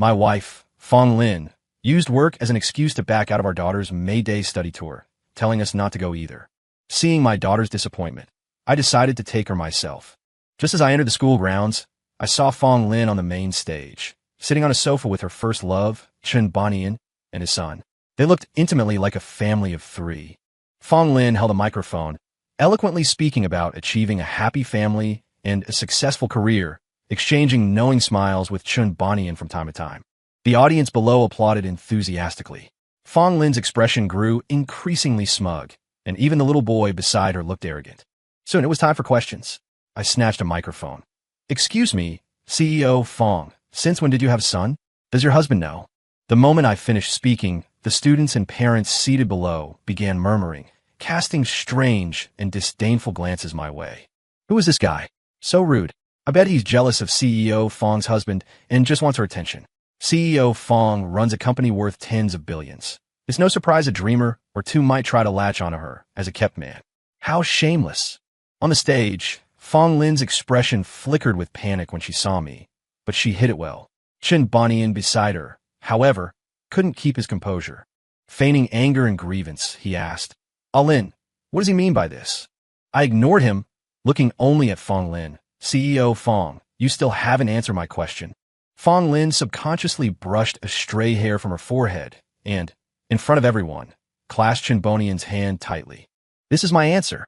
My wife, Fang Lin, used work as an excuse to back out of our daughter's May Day study tour, telling us not to go either. Seeing my daughter's disappointment, I decided to take her myself. Just as I entered the school grounds, I saw Fang Lin on the main stage, sitting on a sofa with her first love, Chen Banian, and his son. They looked intimately like a family of three. Fang Lin held a microphone, eloquently speaking about achieving a happy family and a successful career, exchanging knowing smiles with Chen Banian from time to time. The audience below applauded enthusiastically. Fang Lin's expression grew increasingly smug, and even the little boy beside her looked arrogant. Soon it was time for questions. I snatched a microphone. Excuse me, CEO Fang, since when did you have a son? Does your husband know? The moment I finished speaking, the students and parents seated below began murmuring, casting strange and disdainful glances my way. Who is this guy? So rude. I bet he's jealous of CEO Fang's husband and just wants her attention. CEO Fang runs a company worth tens of billions. It's no surprise a dreamer or two might try to latch onto her as a kept man. How shameless. On the stage, Fang Lin's expression flickered with panic when she saw me, but she hid it well. Chen Banian beside her, however, couldn't keep his composure. Feigning anger and grievance, he asked, Lin, what does he mean by this? I ignored him, looking only at Fang Lin. CEO Fang, you still haven't answered my question. Fang Lin subconsciously brushed a stray hair from her forehead and, in front of everyone, clasped Chen Banian's hand tightly. This is my answer.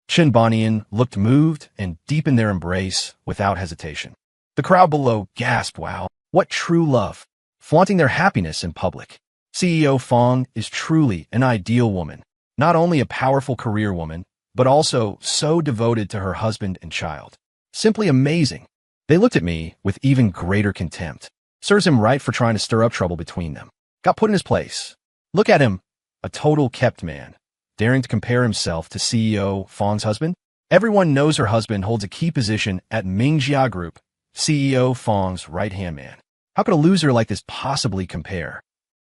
Chen Banian looked moved and deepened their embrace without hesitation. The crowd below gasped, wow, what true love, flaunting their happiness in public. CEO Fang is truly an ideal woman, not only a powerful career woman, but also so devoted to her husband and child. Simply amazing. They looked at me with even greater contempt. Serves him right for trying to stir up trouble between them. Got put in his place. Look at him, a total kept man, daring to compare himself to CEO Fang's husband. Everyone knows her husband holds a key position at Mingjia Group, CEO Fang's right-hand man. How could a loser like this possibly compare?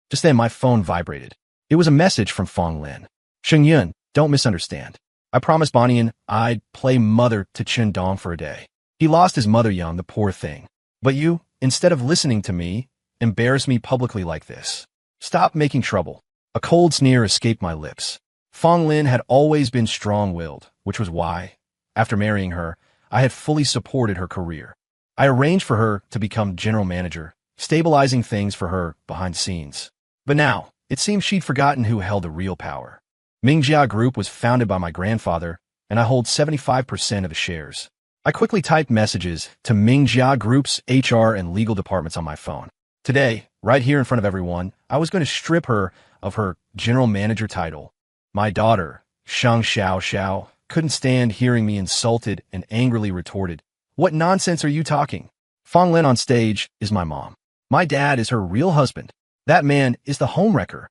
Just then my phone vibrated. It was a message from Fang Lin. Sheng Yun, don't misunderstand. I promised Banian I'd play mother to Chen Dong for a day. He lost his mother young, the poor thing. But you, instead of listening to me, embarrass me publicly like this. Stop making trouble. A cold sneer escaped my lips. Fang Lin had always been strong-willed, which was why, after marrying her, I had fully supported her career. I arranged for her to become general manager, stabilizing things for her behind the scenes. But now, it seemed she'd forgotten who held the real power. Mingjia Group was founded by my grandfather, and I hold 75% of the shares. I quickly typed messages to Mingjia Group's HR and legal departments on my phone. Today, right here in front of everyone, I was going to strip her of her general manager title. My daughter, Shang Xiao, couldn't stand hearing me insulted and angrily retorted, "What nonsense are you talking? Fang Lin on stage is my mom. My dad is her real husband. That man is the homewrecker."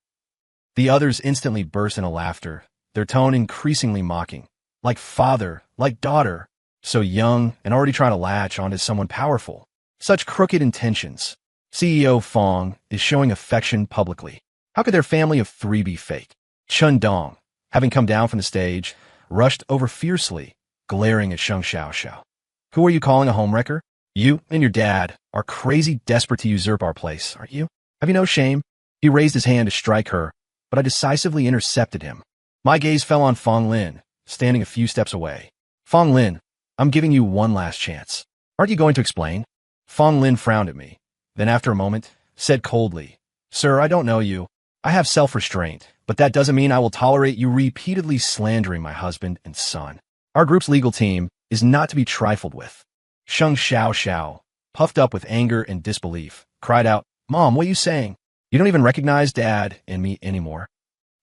The others instantly burst into laughter, their tone increasingly mocking. Like father, like daughter, so young and already trying to latch onto someone powerful. Such crooked intentions. CEO Fang is showing affection publicly. How could their family of three be fake? Chen Dong, having come down from the stage, rushed over fiercely, glaring at Sheng Xiao. Who are you calling a homewrecker? You and your dad are crazy desperate to usurp our place, aren't you? Have you no shame? He raised his hand to strike her, but I decisively intercepted him. My gaze fell on Fang Lin, standing a few steps away. Fang Lin, I'm giving you one last chance. Aren't you going to explain? Fang Lin frowned at me, then after a moment, said coldly, Sir, I don't know you. I have self-restraint, but that doesn't mean I will tolerate you repeatedly slandering my husband and son. Our group's legal team is not to be trifled with. Sheng Xiao, puffed up with anger and disbelief, cried out, Mom, what are you saying? You don't even recognize Dad and me anymore.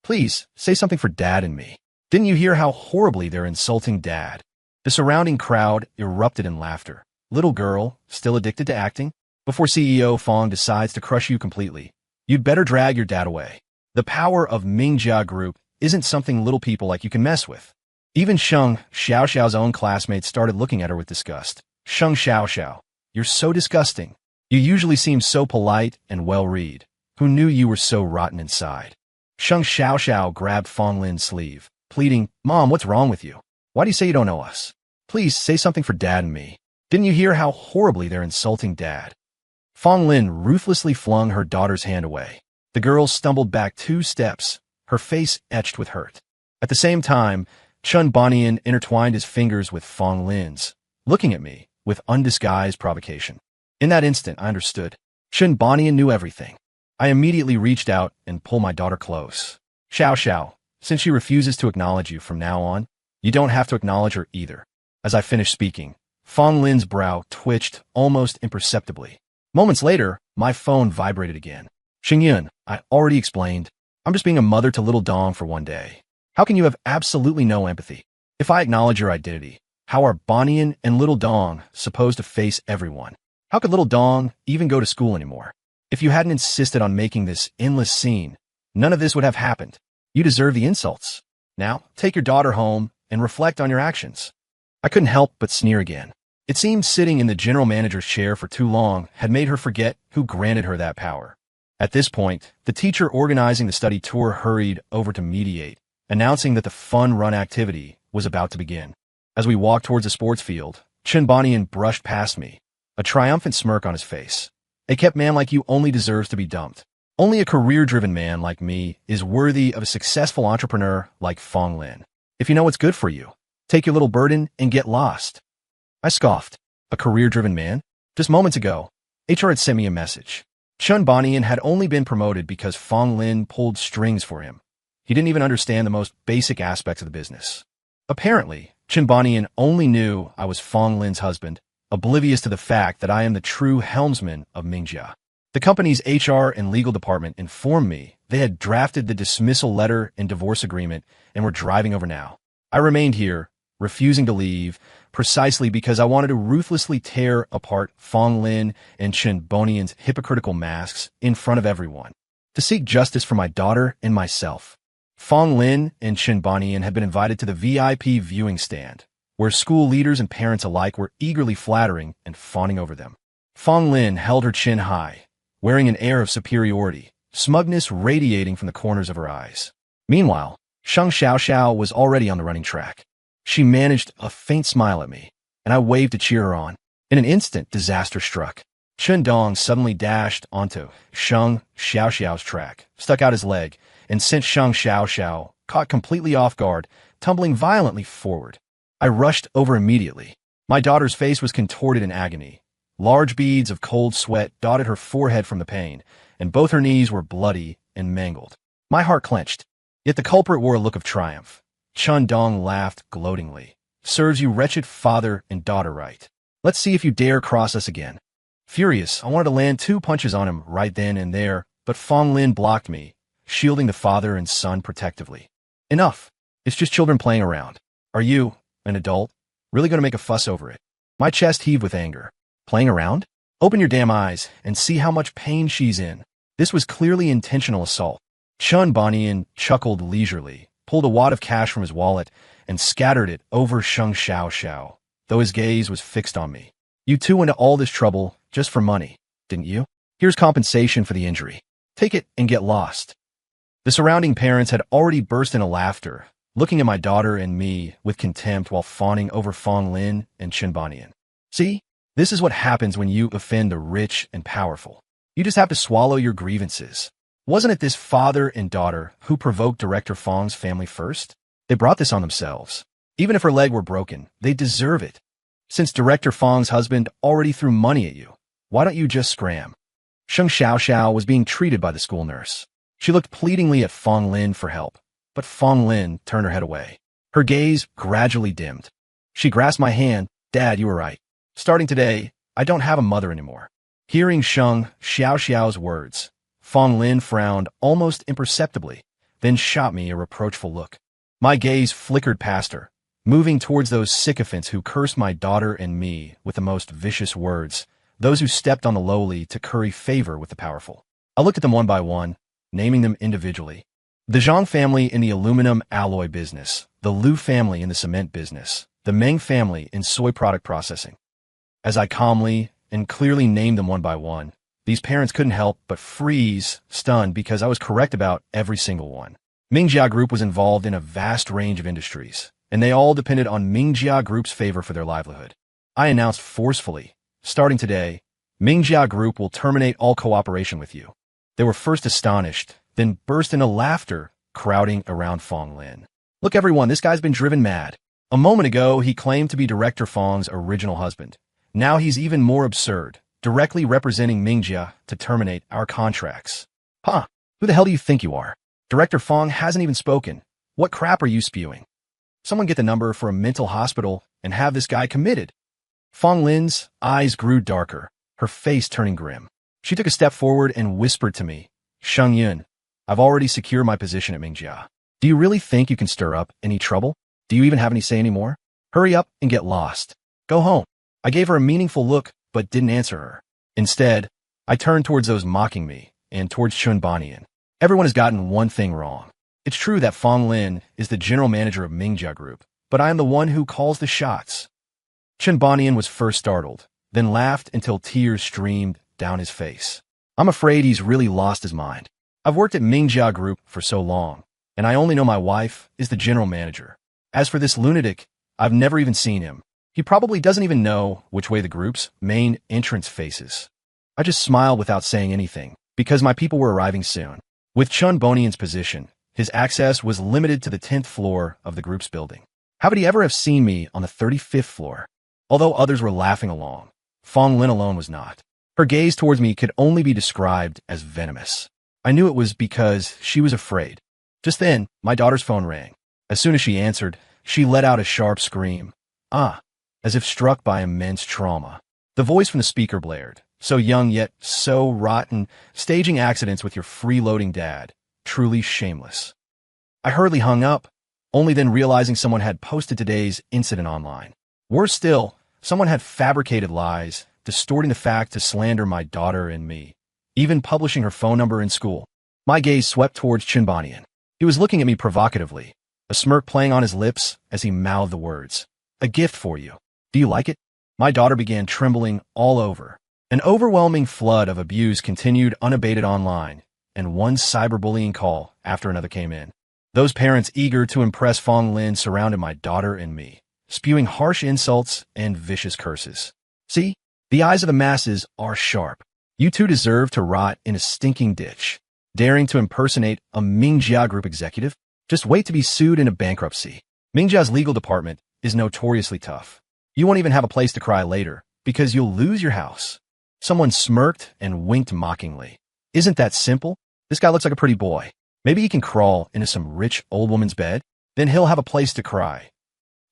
Please, say something for Dad and me. Didn't you hear how horribly they're insulting Dad? The surrounding crowd erupted in laughter. Little girl, still addicted to acting? Before CEO Fang decides to crush you completely, you'd better drag your dad away. The power of Mingjia Group isn't something little people like you can mess with. Even Sheng Xiao's own classmates started looking at her with disgust. Sheng Xiao, you're so disgusting. You usually seem so polite and well-read. Who knew you were so rotten inside? Sheng Xiao grabbed Fang Lin's sleeve, pleading, Mom, what's wrong with you? Why do you say you don't know us? Please say something for Dad and me. Didn't you hear how horribly they're insulting Dad? Fang Lin ruthlessly flung her daughter's hand away. The girl stumbled back 2 steps, her face etched with hurt. At the same time, Chun Bonian intertwined his fingers with Fang Lin's, looking at me with undisguised provocation. In that instant, I understood. Chun Bonian knew everything. I immediately reached out and pulled my daughter close. Xiao Xiao, since she refuses to acknowledge you from now on, you don't have to acknowledge her either. As I finished speaking, Fang Lin's brow twitched almost imperceptibly. Moments later, my phone vibrated again. Sheng Yun, I already explained. I'm just being a mother to little Dong for one day. How can you have absolutely no empathy? If I acknowledge your identity, how are Bonian and little Dong supposed to face everyone? How could little Dong even go to school anymore? If you hadn't insisted on making this endless scene, none of this would have happened. You deserve the insults. Now, take your daughter home and reflect on your actions. I couldn't help but sneer again. It seemed sitting in the general manager's chair for too long had made her forget who granted her that power. At this point, the teacher organizing the study tour hurried over to mediate, announcing that the fun-run activity was about to begin. As we walked towards the sports field, Chun Bonian brushed past me, a triumphant smirk on his face. A kept man like you only deserves to be dumped. Only a career-driven man like me is worthy of a successful entrepreneur like Fang Lin. If you know what's good for you, take your little burden and get lost. I scoffed. A career-driven man? Just moments ago, HR had sent me a message. Chun Bonian had only been promoted because Fang Lin pulled strings for him. He didn't even understand the most basic aspects of the business. Apparently, Chun Bonian only knew I was Fang Lin's husband, oblivious to the fact that I am the true helmsman of Mingjia. The company's HR and legal department informed me they had drafted the dismissal letter and divorce agreement and were driving over now. I remained here, refusing to leave, precisely because I wanted to ruthlessly tear apart Fang Lin and Chun Bonian's hypocritical masks in front of everyone, to seek justice for my daughter and myself. Fang Lin and Chun Bonian had been invited to the VIP viewing stand, where school leaders and parents alike were eagerly flattering and fawning over them. Fang Lin held her chin high, wearing an air of superiority, smugness radiating from the corners of her eyes. Meanwhile, Sheng Xiao was already on the running track. She managed a faint smile at me, and I waved to cheer her on. In an instant, disaster struck. Chun Dong suddenly dashed onto Sheng Xiao's track, stuck out his leg, and sent Sheng Xiao, caught completely off guard, tumbling violently forward. I rushed over immediately. My daughter's face was contorted in agony. Large beads of cold sweat dotted her forehead from the pain, and both her knees were bloody and mangled. My heart clenched, yet the culprit wore a look of triumph. Chun Dong laughed gloatingly. Serves you wretched father and daughter right. Let's see if you dare cross us again. Furious, I wanted to land 2 punches on him right then and there, but Fang Lin blocked me, shielding the father and son protectively. Enough. It's just children playing around. Are you, an adult, really going to make a fuss over it? My chest heaved with anger. Playing around? Open your damn eyes and see how much pain she's in. This was clearly intentional assault. Chun Bonian chuckled leisurely, pulled a wad of cash from his wallet, and scattered it over Sheng Xiao, though his gaze was fixed on me. You two went to all this trouble just for money, didn't you? Here's compensation for the injury. Take it and get lost. The surrounding parents had already burst into laughter, looking at my daughter and me with contempt while fawning over Fang Lin and Chun Bonian. See? This is what happens when you offend the rich and powerful. You just have to swallow your grievances. Wasn't it this father and daughter who provoked Director Fang's family first? They brought this on themselves. Even if her leg were broken, they deserve it. Since Director Fang's husband already threw money at you, why don't you just scram? Sheng Xiao was being treated by the school nurse. She looked pleadingly at Fang Lin for help, but Fang Lin turned her head away. Her gaze gradually dimmed. She grasped my hand. Dad, you were right. Starting today, I don't have a mother anymore. Hearing Sheng Xiao's words, Fang Lin frowned almost imperceptibly, then shot me a reproachful look. My gaze flickered past her, moving towards those sycophants who cursed my daughter and me with the most vicious words, those who stepped on the lowly to curry favor with the powerful. I looked at them one by one, naming them individually. The Zhang family in the aluminum alloy business, the Liu family in the cement business, the Meng family in soy product processing. As I calmly and clearly named them one by one, these parents couldn't help but freeze, stunned, because I was correct about every single one. Mingjia Group was involved in a vast range of industries, and they all depended on Mingjia Group's favor for their livelihood. I announced forcefully, starting today, Mingjia Group will terminate all cooperation with you. They were first astonished, then burst into laughter, crowding around Fang Lin. Look everyone, this guy's been driven mad. A moment ago, he claimed to be Director Fang's original husband. Now he's even more absurd, directly representing Mingjia to terminate our contracts. Huh, who the hell do you think you are? Director Fang hasn't even spoken. What crap are you spewing? Someone get the number for a mental hospital and have this guy committed. Fang Lin's eyes grew darker, her face turning grim. She took a step forward and whispered to me, Sheng Yun, I've already secured my position at Mingjia. Do you really think you can stir up any trouble? Do you even have any say anymore? Hurry up and get lost. Go home. I gave her a meaningful look, but didn't answer her. Instead, I turned towards those mocking me and towards Chun Banian. Everyone has gotten one thing wrong. It's true that Fang Lin is the general manager of Mingjia Group, but I am the one who calls the shots. Chun Banian was first startled, then laughed until tears streamed down his face. I'm afraid he's really lost his mind. I've worked at Mingjia Group for so long, and I only know my wife is the general manager. As for this lunatic, I've never even seen him. He probably doesn't even know which way the group's main entrance faces. I just smiled without saying anything, because my people were arriving soon. With Chun Bonian's position, his access was limited to the 10th floor of the group's building. How would he ever have seen me on the 35th floor? Although others were laughing along, Fang Lin alone was not. Her gaze towards me could only be described as venomous. I knew it was because she was afraid. Just then, my daughter's phone rang. As soon as she answered, she let out a sharp scream. Ah, as if struck by immense trauma. The voice from the speaker blared. So young yet so rotten, staging accidents with your freeloading dad. Truly shameless. I hurriedly hung up, only then realizing someone had posted today's incident online. Worse still, someone had fabricated lies, distorting the fact to slander my daughter and me, even publishing her phone number in school. My gaze swept towards Chun Banian. He was looking at me provocatively, a smirk playing on his lips as he mouthed the words, "A gift for you. Do you like it?" My daughter began trembling all over. An overwhelming flood of abuse continued unabated online, and one cyberbullying call after another came in. Those parents eager to impress Fang Lin surrounded my daughter and me, spewing harsh insults and vicious curses. See, the eyes of the masses are sharp. You two deserve to rot in a stinking ditch. Daring to impersonate a Mingjia Group executive? Just wait to be sued into bankruptcy. Mingjia's legal department is notoriously tough. You won't even have a place to cry later, because you'll lose your house. Someone smirked and winked mockingly. Isn't that simple? This guy looks like a pretty boy. Maybe he can crawl into some rich old woman's bed? Then he'll have a place to cry.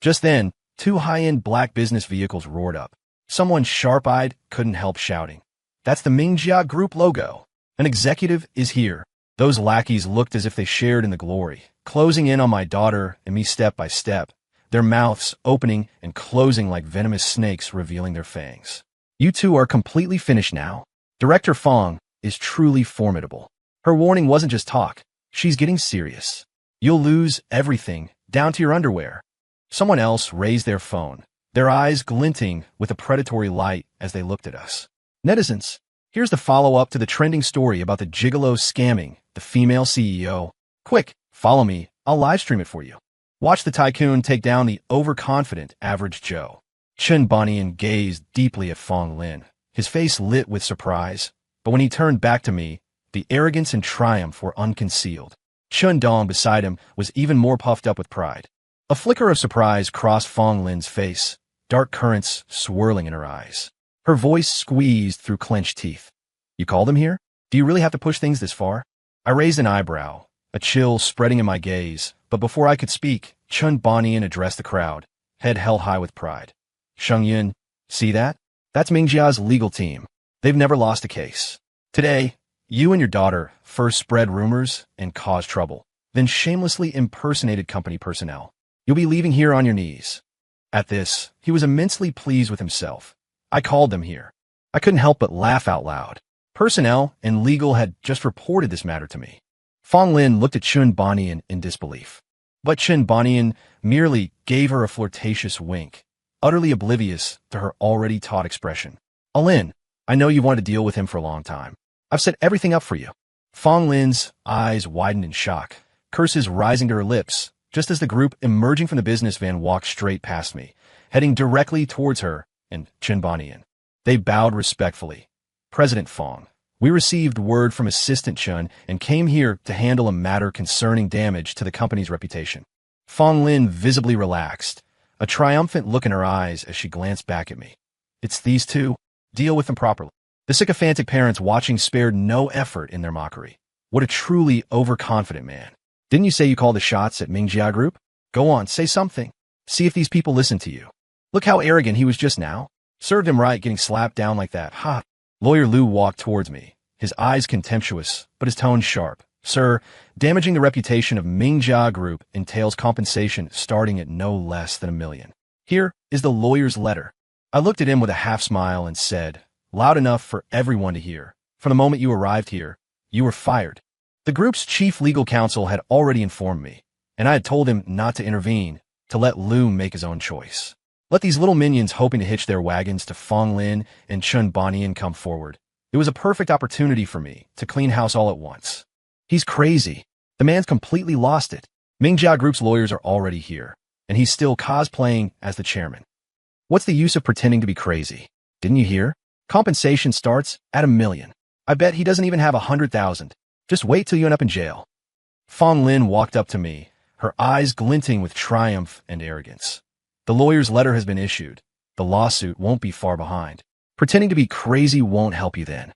Just then, two high-end black business vehicles roared up. Someone sharp-eyed couldn't help shouting, "That's the Mingjia Group logo. An executive is here." Those lackeys looked as if they shared in the glory, closing in on my daughter and me step by step, their mouths opening and closing like venomous snakes revealing their fangs. You two are completely finished now. Director Fang is truly formidable. Her warning wasn't just talk. She's getting serious. You'll lose everything, down to your underwear. Someone else raised their phone, their eyes glinting with a predatory light as they looked at us. Netizens, here's the follow-up to the trending story about the gigolo scamming the female CEO. Quick, follow me. I'll live stream it for you. Watch the tycoon take down the overconfident average Joe. Chun Banian gazed deeply at Fang Lin, his face lit with surprise, but when he turned back to me, the arrogance and triumph were unconcealed. Chun Dong beside him was even more puffed up with pride. A flicker of surprise crossed Fang Lin's face, dark currents swirling in her eyes. Her voice squeezed through clenched teeth. "You called him here? Do you really have to push things this far?" I raised an eyebrow, a chill spreading in my gaze, but before I could speak, Chun Banian addressed the crowd, head held high with pride. "Sheng Yun, see that? That's Mingjia's legal team. They've never lost a case. Today, you and your daughter first spread rumors and caused trouble, then shamelessly impersonated company personnel. You'll be leaving here on your knees." At this, he was immensely pleased with himself. I called them here. I couldn't help but laugh out loud. Personnel and legal had just reported this matter to me. Fang Lin looked at Chun Banian in disbelief. But Chun Banian merely gave her a flirtatious wink, utterly oblivious to her already taught expression. "Lin, I know you've wanted to deal with him for a long time. I've set everything up for you." Fang Lin's eyes widened in shock, curses rising to her lips, just as the group emerging from the business van walked straight past me, heading directly towards her and Chun Banian. They bowed respectfully, President Fang. We received word from Assistant Chun and came here to handle a matter concerning damage to the company's reputation. Fang Lin visibly relaxed, a triumphant look in her eyes as she glanced back at me. It's these two. Deal with them properly. The sycophantic parents watching spared no effort in their mockery. What a truly overconfident man. Didn't you say you called the shots at Mingjia Group? Go on, say something. See if these people listen to you. Look how arrogant he was just now. Served him right getting slapped down like that. Ha! Lawyer Liu walked towards me, his eyes contemptuous, but his tone sharp. Sir, damaging the reputation of Mingjia Group entails compensation starting at no less than $1 million. Here is the lawyer's letter. I looked at him with a half smile and said, loud enough for everyone to hear, from the moment you arrived here, you were fired. The group's chief legal counsel had already informed me, and I had told him not to intervene, to let Liu make his own choice. Let these little minions hoping to hitch their wagons to Fang Lin and Chun Bonian come forward. It was a perfect opportunity for me to clean house all at once. He's crazy. The man's completely lost it. Mingjia Group's lawyers are already here, and he's still cosplaying as the chairman. What's the use of pretending to be crazy? Didn't you hear? Compensation starts at $1 million. I bet he doesn't even have 100,000. Just wait till you end up in jail. Fang Lin walked up to me, her eyes glinting with triumph and arrogance. The lawyer's letter has been issued. The lawsuit won't be far behind. Pretending to be crazy won't help you then.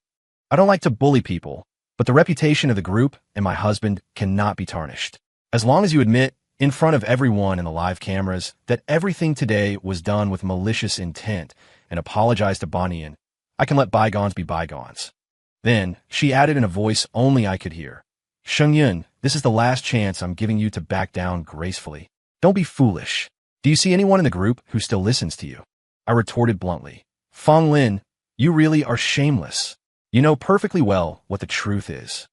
I don't like to bully people, but the reputation of the group and my husband cannot be tarnished. As long as you admit, in front of everyone in the live cameras, that everything today was done with malicious intent and apologize to Bonian, I can let bygones be bygones. Then, she added in a voice only I could hear, Sheng Yun, this is the last chance I'm giving you to back down gracefully. Don't be foolish. Do you see anyone in the group who still listens to you? I retorted bluntly. Fang Lin, you really are shameless. You know perfectly well what the truth is.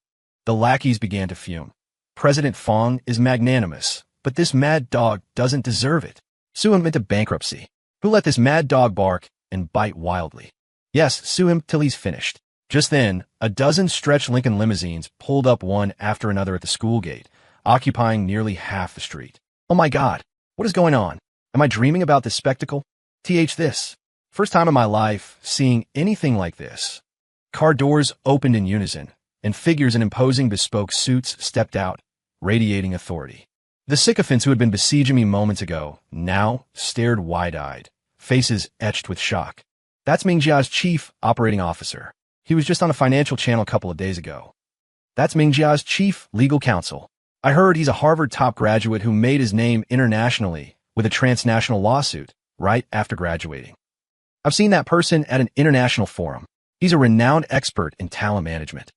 The lackeys began to fume. President Fang is magnanimous, but this mad dog doesn't deserve it. Sue him into bankruptcy. Who let this mad dog bark and bite wildly? Yes, sue him till he's finished. Just then, a dozen stretch Lincoln limousines pulled up one after another at the school gate, occupying nearly half the street. Oh my God, what is going on? Am I dreaming about this spectacle? This. First time in my life seeing anything like this. Car doors opened in unison, and figures in imposing bespoke suits stepped out, radiating authority. The sycophants who had been besieging me moments ago now stared wide-eyed, faces etched with shock. That's Mingjia's chief operating officer. He was just on a financial channel a couple of days ago. That's Mingjia's chief legal counsel. I heard he's a Harvard top graduate who made his name internationally with a transnational lawsuit right after graduating. I've seen that person at an international forum. He's a renowned expert in talent management.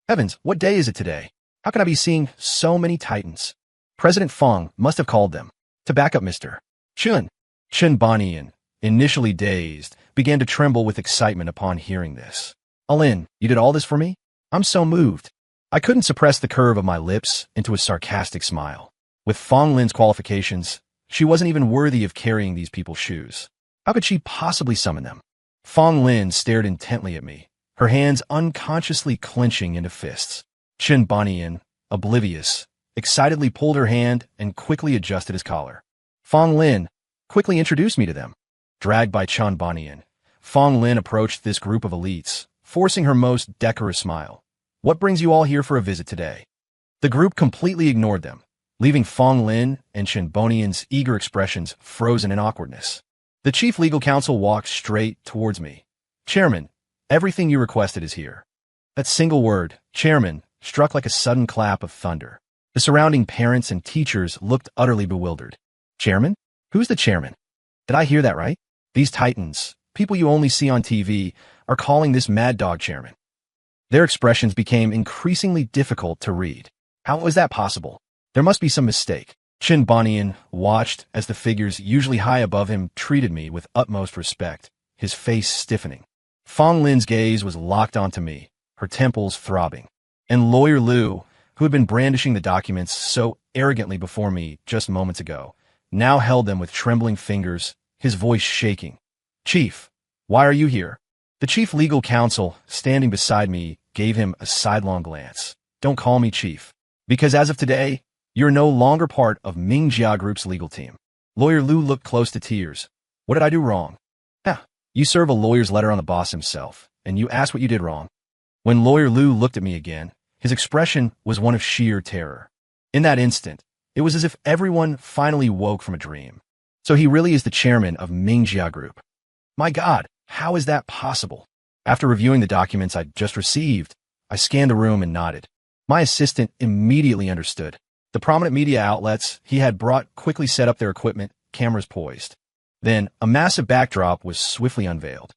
Heavens, what day is it today? How can I be seeing so many titans? President Fang must have called them. To back up Mr. Chun Bonian, initially dazed, began to tremble with excitement upon hearing this. Lin, you did all this for me? I'm so moved. I couldn't suppress the curve of my lips into a sarcastic smile. With Fang Lin's qualifications, she wasn't even worthy of carrying these people's shoes. How could she possibly summon them? Fang Lin stared intently at me, her hands unconsciously clenching into fists. Chun Bonian, oblivious, excitedly pulled her hand and quickly adjusted his collar. Fang Lin, quickly introduced me to them. Dragged by Chun Bonian, Fang Lin approached this group of elites, forcing her most decorous smile. What brings you all here for a visit today? The group completely ignored them, leaving Fang Lin and Chun Bonian's eager expressions frozen in awkwardness. The chief legal counsel walked straight towards me. Chairman, everything you requested is here. That single word, chairman, struck like a sudden clap of thunder. The surrounding parents and teachers looked utterly bewildered. Chairman? Who's the chairman? Did I hear that right? These titans, people you only see on TV, are calling this mad dog chairman. Their expressions became increasingly difficult to read. How was that possible? There must be some mistake. Chun Bonian watched as the figures usually high above him treated me with utmost respect, his face stiffening. Fang Lin's gaze was locked onto me, her temples throbbing. And Lawyer Liu, who had been brandishing the documents so arrogantly before me just moments ago, now held them with trembling fingers, his voice shaking. Chief, why are you here? The chief legal counsel, standing beside me, gave him a sidelong glance. Don't call me chief, because as of today, you're no longer part of Mingjia Group's legal team. Lawyer Liu looked close to tears. What did I do wrong? You serve a lawyer's letter on the boss himself, and you asked what you did wrong. When Lawyer Liu looked at me again, his expression was one of sheer terror. In that instant, it was as if everyone finally woke from a dream. So he really is the chairman of Mingjia Group. My God, how is that possible? After reviewing the documents I'd just received, I scanned the room and nodded. My assistant immediately understood. The prominent media outlets he had brought quickly set up their equipment, cameras poised. Then, a massive backdrop was swiftly unveiled.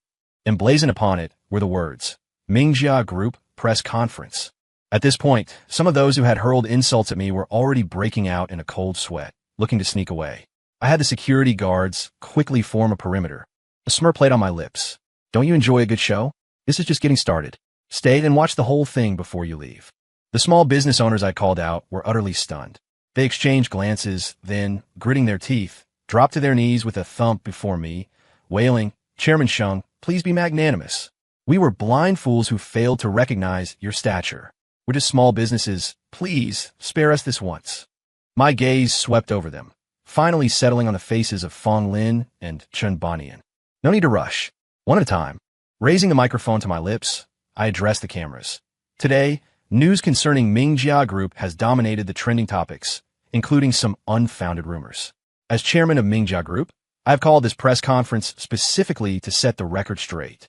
Emblazoned upon it were the words, Mingjia Group Press Conference. At this point, some of those who had hurled insults at me were already breaking out in a cold sweat, looking to sneak away. I had the security guards quickly form a perimeter. A smirk played on my lips. Don't you enjoy a good show? This is just getting started. Stay and watch the whole thing before you leave. The small business owners I called out were utterly stunned. They exchanged glances, then, gritting their teeth, dropped to their knees with a thump before me, wailing, Chairman Sheng, please be magnanimous. We were blind fools who failed to recognize your stature. We're just small businesses. Please, spare us this once. My gaze swept over them, finally settling on the faces of Fang Lin and Chen Banian. No need to rush. One at a time. Raising the microphone to my lips, I addressed the cameras. Today, news concerning Mingjia Group has dominated the trending topics, including some unfounded rumors. As chairman of Mingjia Group, I have called this press conference specifically to set the record straight.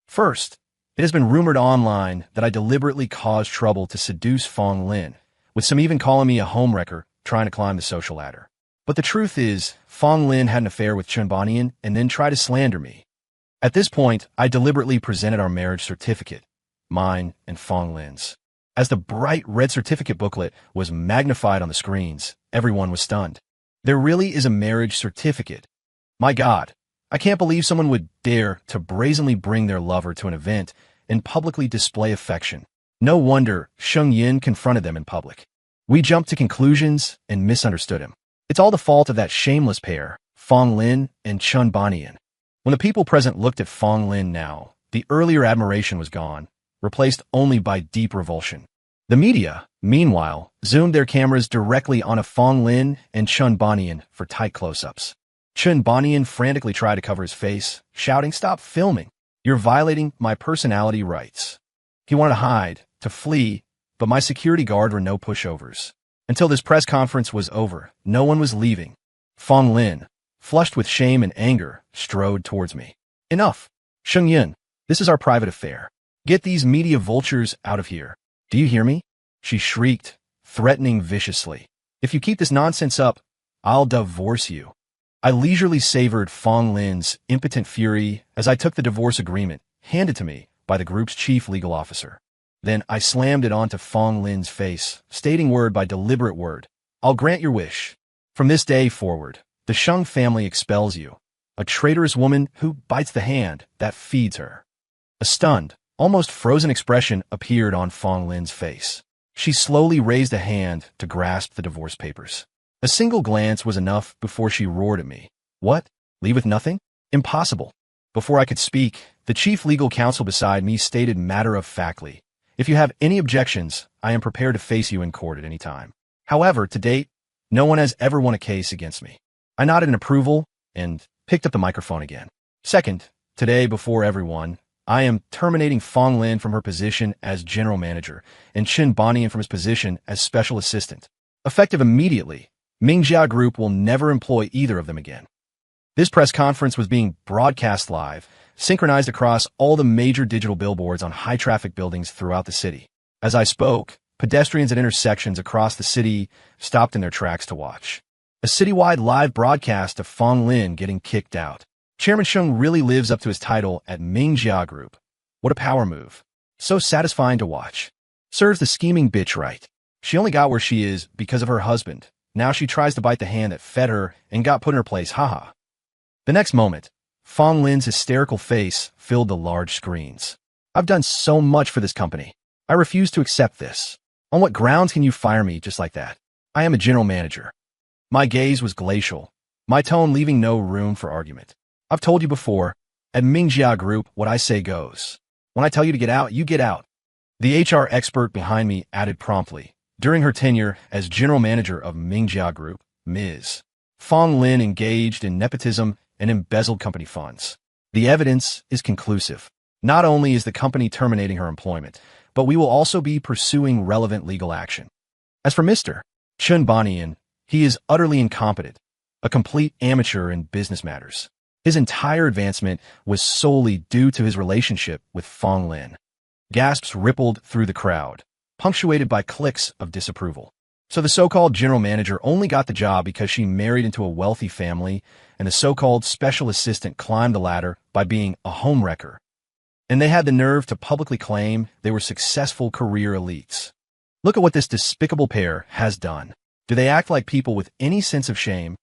First, it has been rumored online that I deliberately caused trouble to seduce Fang Lin, with some even calling me a homewrecker trying to climb the social ladder. But the truth is, Fang Lin had an affair with Chen Banian and then tried to slander me. At this point, I deliberately presented our marriage certificate, mine and Fang Lin's. As the bright red certificate booklet was magnified on the screens, everyone was stunned. There really is a marriage certificate. My God, I can't believe someone would dare to brazenly bring their lover to an event and publicly display affection. No wonder Sheng Yun confronted them in public. We jumped to conclusions and misunderstood him. It's all the fault of that shameless pair, Fang Lin and Chen Banian. When the people present looked at Fang Lin now, the earlier admiration was gone, replaced only by deep revulsion. The media, meanwhile, zoomed their cameras directly onto Fang Lin and Chen Banian for tight close-ups. Chen Banian frantically tried to cover his face, shouting, "Stop filming! You're violating my personality rights." He wanted to hide, to flee, but my security guard were no pushovers. Until this press conference was over, no one was leaving. Fang Lin, flushed with shame and anger, strode towards me. Enough! Sheng Yun, this is our private affair. Get these media vultures out of here. Do you hear me? She shrieked, threatening viciously. If you keep this nonsense up, I'll divorce you. I leisurely savored Fang Lin's impotent fury as I took the divorce agreement, handed to me by the group's chief legal officer. Then I slammed it onto Fang Lin's face, stating word by deliberate word, I'll grant your wish. From this day forward, the Sheng family expels you, a traitorous woman who bites the hand that feeds her. A stunned, almost frozen expression appeared on Fang Lin's face. She slowly raised a hand to grasp the divorce papers. A single glance was enough before she roared at me. What? Leave with nothing? Impossible. Before I could speak, the chief legal counsel beside me stated matter-of-factly, if you have any objections, I am prepared to face you in court at any time. However, to date, no one has ever won a case against me. I nodded in approval and picked up the microphone again. Second, today before everyone, I am terminating Fang Lin from her position as general manager and Chen Banian from his position as special assistant. Effective immediately, Mingjia Group will never employ either of them again. This press conference was being broadcast live, synchronized across all the major digital billboards on high-traffic buildings throughout the city. As I spoke, pedestrians at intersections across the city stopped in their tracks to watch. A citywide live broadcast of Fang Lin getting kicked out. Chairman Sheng really lives up to his title at Mingjia Group. What a power move. So satisfying to watch. Serves the scheming bitch right. She only got where she is because of her husband. Now she tries to bite the hand that fed her and got put in her place, haha. The next moment, Fang Lin's hysterical face filled the large screens. I've done so much for this company. I refuse to accept this. On what grounds can you fire me just like that? I am a general manager. My gaze was glacial, my tone leaving no room for argument. I've told you before, at Mingjia Group, what I say goes. When I tell you to get out, you get out. The HR expert behind me added promptly. During her tenure as general manager of Mingjia Group, Ms. Fang Lin engaged in nepotism and embezzled company funds. The evidence is conclusive. Not only is the company terminating her employment, but we will also be pursuing relevant legal action. As for Mr. Chun Banian, he is utterly incompetent, a complete amateur in business matters. His entire advancement was solely due to his relationship with Fang Lin. Gasps rippled through the crowd, punctuated by clicks of disapproval. So the so-called general manager only got the job because she married into a wealthy family, and the so-called special assistant climbed the ladder by being a homewrecker. And they had the nerve to publicly claim they were successful career elites. Look at what this despicable pair has done. Do they act like people with any sense of shame?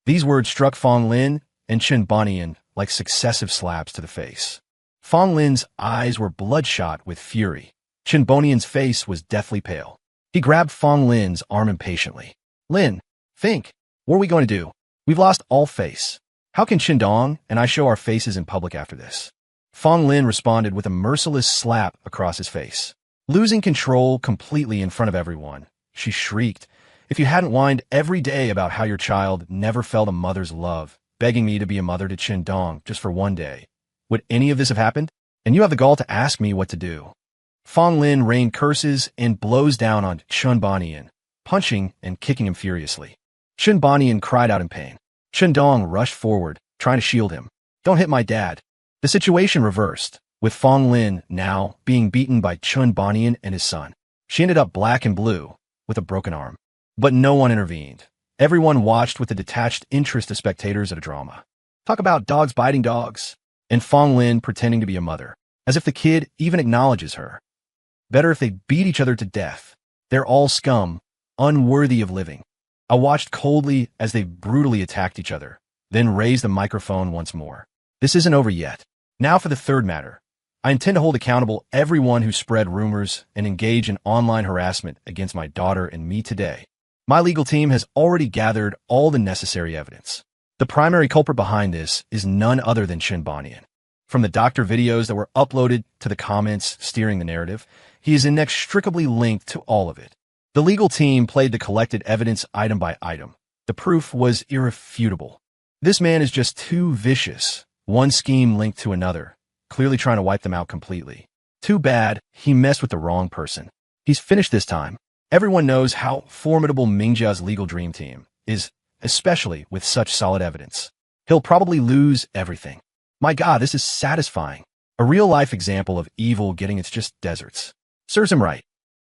These words struck Fang Lin and Chen Banian like successive slaps to the face. Fang Lin's eyes were bloodshot with fury. Chen Banian's face was deathly pale. He grabbed Fang Lin's arm impatiently. Lin, think. What are we going to do? We've lost all face. How can Qindong and I show our faces in public after this? Fang Lin responded with a merciless slap across his face. Losing control completely in front of everyone, she shrieked, "If you hadn't whined every day about how your child never felt a mother's love, begging me to be a mother to Qindong just for one day, would any of this have happened? And you have the gall to ask me what to do." Fang Lin rained curses and blows down on Chen Banian, punching and kicking him furiously. Chen Banian cried out in pain. Qindong rushed forward, trying to shield him. "Don't hit my dad." The situation reversed, with Fang Lin now being beaten by Chen Banian and his son. She ended up black and blue, with a broken arm. But no one intervened. Everyone watched with the detached interest of spectators at a drama. Talk about dogs biting dogs. And Fang Lin pretending to be a mother, as if the kid even acknowledges her. Better if they beat each other to death. They're all scum, unworthy of living. I watched coldly as they brutally attacked each other, then raised the microphone once more. This isn't over yet. Now for the third matter. I intend to hold accountable everyone who spread rumors and engage in online harassment against my daughter and me today. My legal team has already gathered all the necessary evidence. The primary culprit behind this is none other than Chen Banian. From the doctor videos that were uploaded to the comments steering the narrative, he is inextricably linked to all of it. The legal team played the collected evidence item by item. The proof was irrefutable. This man is just too vicious, one scheme linked to another, clearly trying to wipe them out completely. Too bad he messed with the wrong person. He's finished this time. Everyone knows how formidable Mingjia's legal dream team is, especially with such solid evidence. He'll probably lose everything. My God, this is satisfying. A real-life example of evil getting its just deserts. Serves him right.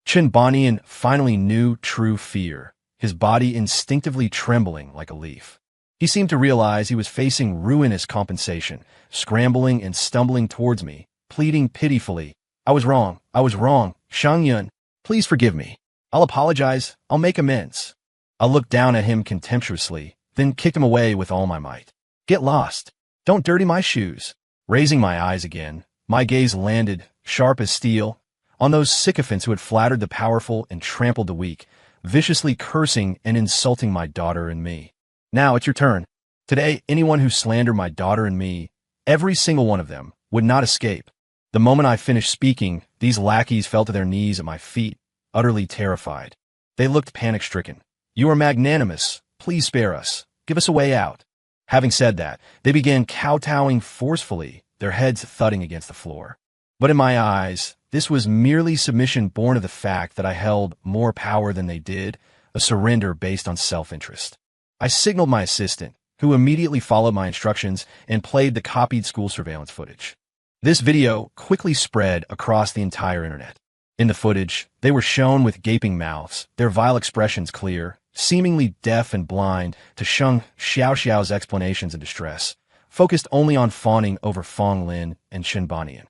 Chen Banian finally knew true fear, his body instinctively trembling like a leaf. He seemed to realize he was facing ruinous compensation, scrambling and stumbling towards me, pleading pitifully, I was wrong, Sheng Yun, please forgive me. I'll apologize, I'll make amends." I looked down at him contemptuously, then kicked him away with all my might. "Get lost. Don't dirty my shoes." Raising my eyes again, my gaze landed, sharp as steel, on those sycophants who had flattered the powerful and trampled the weak, viciously cursing and insulting my daughter and me. Now it's your turn. Today, anyone who slandered my daughter and me, every single one of them, would not escape. The moment I finished speaking, these lackeys fell to their knees at my feet, utterly terrified. They looked panic-stricken. "You are magnanimous. Please spare us. Give us a way out." Having said that, they began kowtowing forcefully, their heads thudding against the floor. But in my eyes, this was merely submission born of the fact that I held more power than they did, a surrender based on self-interest. I signaled my assistant, who immediately followed my instructions and played the copied school surveillance footage. This video quickly spread across the entire internet. In the footage, they were shown with gaping mouths, their vile expressions clear, seemingly deaf and blind to Sheng Xiaoxiao's explanations and distress, focused only on fawning over Fang Lin and Chen Banian.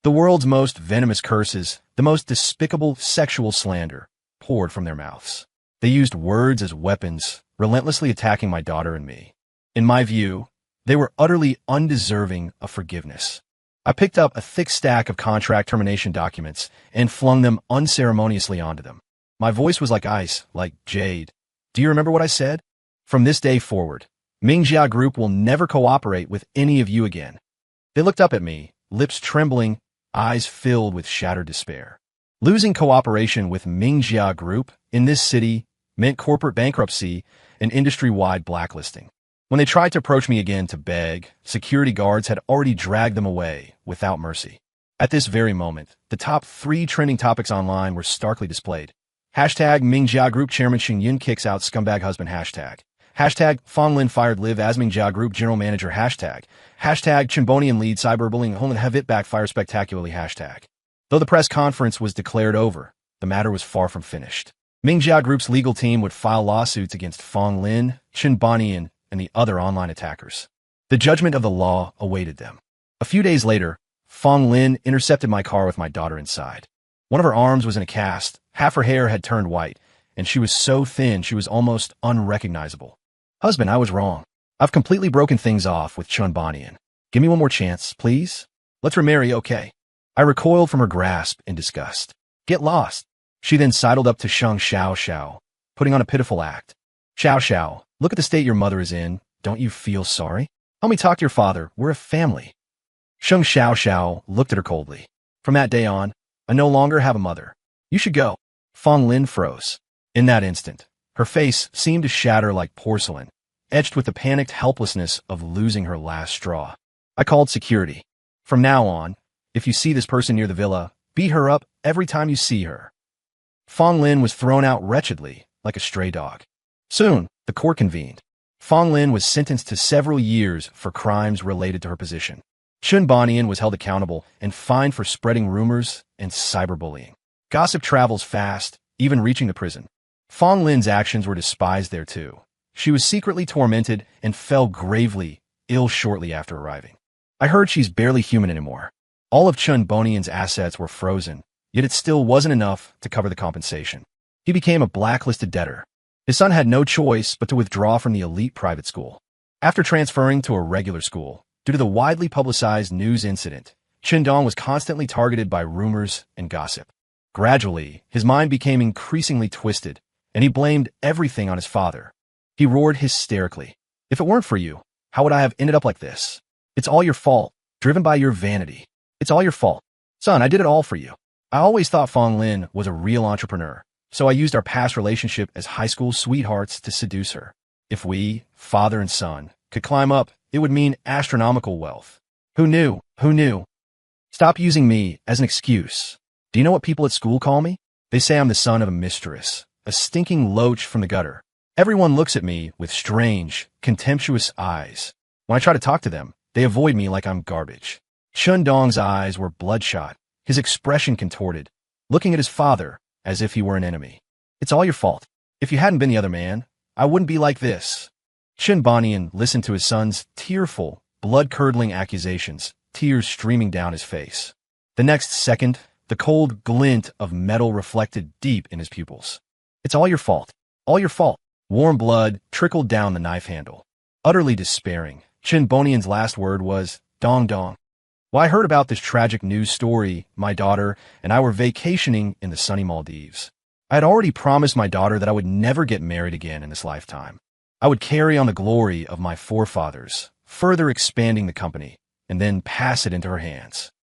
The world's most venomous curses, the most despicable sexual slander, poured from their mouths. They used words as weapons, relentlessly attacking my daughter and me. In my view, they were utterly undeserving of forgiveness. I picked up a thick stack of contract termination documents and flung them unceremoniously onto them. My voice was like ice, like jade. "Do you remember what I said? From this day forward, Mingjia Group will never cooperate with any of you again." They looked up at me, lips trembling, eyes filled with shattered despair. Losing cooperation with Mingjia Group in this city meant corporate bankruptcy and industry-wide blacklisting. When they tried to approach me again to beg, security guards had already dragged them away without mercy. At this very moment, the top 3 trending topics online were starkly displayed. Hashtag Mingjia Group Chairman Sheng Yun kicks out scumbag husband. Hashtag Fang Lin fired live as Mingjia Group General Manager. Hashtag Chimbonian lead cyberbullying Holland have it backfire spectacularly. Though the press conference was declared over, the matter was far from finished. Mingjia Group's legal team would file lawsuits against Fang Lin, Chimbonian, and the other online attackers. The judgment of the law awaited them. A few days later, Fang Lin intercepted my car with my daughter inside. One of her arms was in a cast, half her hair had turned white, and she was so thin she was almost unrecognizable. Husband, I was wrong. I've completely broken things off with Chun Bonian. Give me one more chance, please? Let's remarry, okay? I recoiled from her grasp in disgust. Get lost. She then sidled up to Sheng Xiao, putting on a pitiful act. Xiao, look at the state your mother is in. Don't you feel sorry? Help me talk to your father. We're a family. Sheng Xiao looked at her coldly. From that day on, I no longer have a mother. You should go. Fang Lin froze. In that instant, her face seemed to shatter like porcelain, etched with the panicked helplessness of losing her last straw. I called security. From now on, if you see this person near the villa, beat her up every time you see her. Fang Lin was thrown out wretchedly, like a stray dog. Soon, the court convened. Fang Lin was sentenced to several years for crimes related to her position. Chun Bonian was held accountable and fined for spreading rumors and cyberbullying. Gossip travels fast, even reaching the prison. Fang Lin's actions were despised there too. She was secretly tormented and fell gravely ill shortly after arriving. I heard she's barely human anymore. All of Chun Bonian's assets were frozen, yet it still wasn't enough to cover the compensation. He became a blacklisted debtor. His son had no choice but to withdraw from the elite private school. After transferring to a regular school, due to the widely publicized news incident, Chen Dong was constantly targeted by rumors and gossip. Gradually, his mind became increasingly twisted, and he blamed everything on his father. He roared hysterically. If it weren't for you, how would I have ended up like this? It's all your fault, driven by your vanity. It's all your fault. Son, I did it all for you. I always thought Fang Lin was a real entrepreneur, so I used our past relationship as high school sweethearts to seduce her. If we, father and son, could climb up, it would mean astronomical wealth. Who knew? Who knew? Stop using me as an excuse. Do you know what people at school call me? They say I'm the son of a mistress, a stinking loach from the gutter. Everyone looks at me with strange, contemptuous eyes. When I try to talk to them, they avoid me like I'm garbage. Chun Dong's eyes were bloodshot, his expression contorted, looking at his father as if he were an enemy. It's all your fault. If you hadn't been the other man, I wouldn't be like this. Chun Bonian listened to his son's tearful, blood-curdling accusations, tears streaming down his face. The next second, the cold glint of metal reflected deep in his pupils. It's all your fault. All your fault. Warm blood trickled down the knife handle. Utterly despairing, Chun Bonian's last word was, Dong Dong. Well, I heard about this tragic news story. My daughter and I were vacationing in the sunny Maldives. I had already promised my daughter that I would never get married again in this lifetime. I would carry on the glory of my forefathers, further expanding the company, and then pass it into her hands.